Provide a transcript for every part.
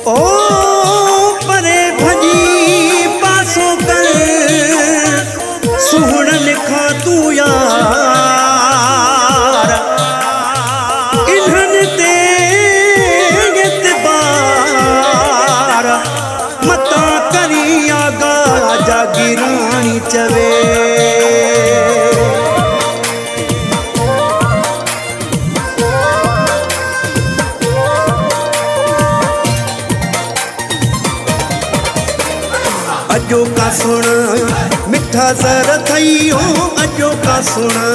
ओ परे भजी पासो कर सुहण लिखा तू यार इन्हन ते एतबार मता करी आगा जागीरानी चवे अजो का सुना मिठा जरा थईयो अजो का सुना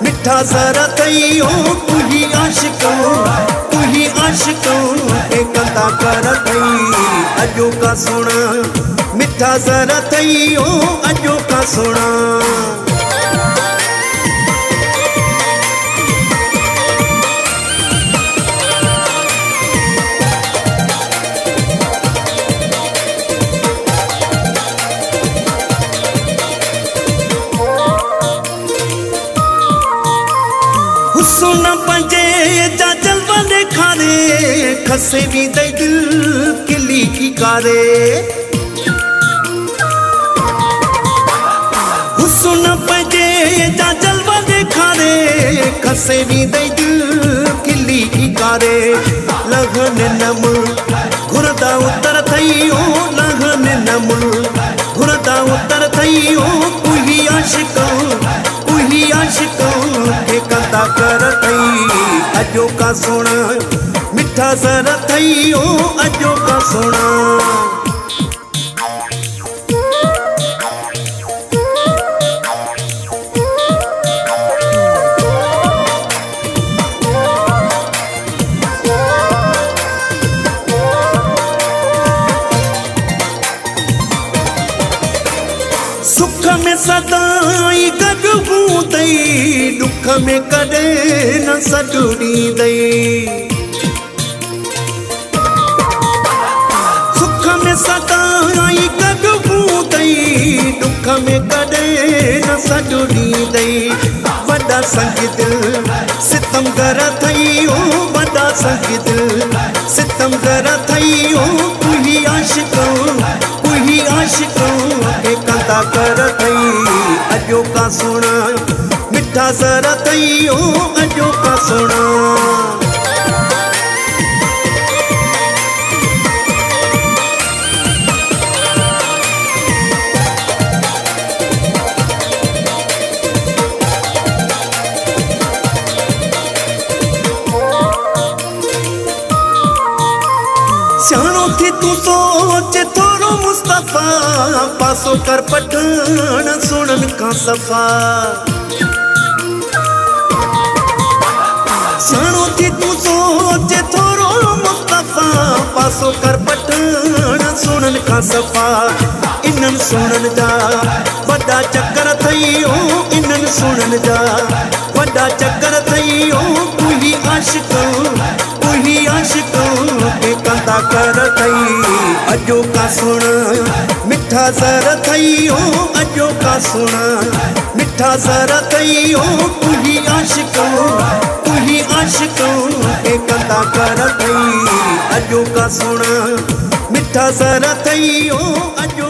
मिठा जरा थईयो तू ही आशिको के कंदा कर थई अजो का सुना मिठा जरा थईयो अजो का सुना सुन पंजे जा जलवा खारे खसे भी दे दिल किली की कारे सुन पंजे जा जलवा खारे खसे भी दे दिल किली की कारे लगन नम घुरदा उतर थईयो लगन नम घुरदा उतर थईयो तू ही आशिको के कंदा कर थई अजो का सोना मिठा जरा थईयो अजो का सोना सुख में सदाई गडबू दई दुख में कदे न सडुड़ी दई सुख में सदाई गडबू दई दुख में कदे न सडुड़ी दई वडा संग दिल सितम कर थईयो वडा संग दिल सितम कर थईयो तू ही आशिको के कंदा कर थई अजो का सोना मिठा जरा थईयो अजो का सोना सियाणो थी तू सोच थोरो मुस्तफा पासो कर पठान सुनन का सफा सियाणो थी तू सोच थोरो मुस्तफा पासो कर पठान सुनन का सफा इनन सुनन जा वड्डा चक्कर थईयो इनन सुनन जा वड्डा चक्कर थईयो तू ही आशिको के कंदा कर थई अजो का सुना मिठा जरा थईयो अजो का सुना मिठा जरा थईयो तू ही आशिको के कंदा कर थई अजो का सुना मिठा जरा थईयो अजो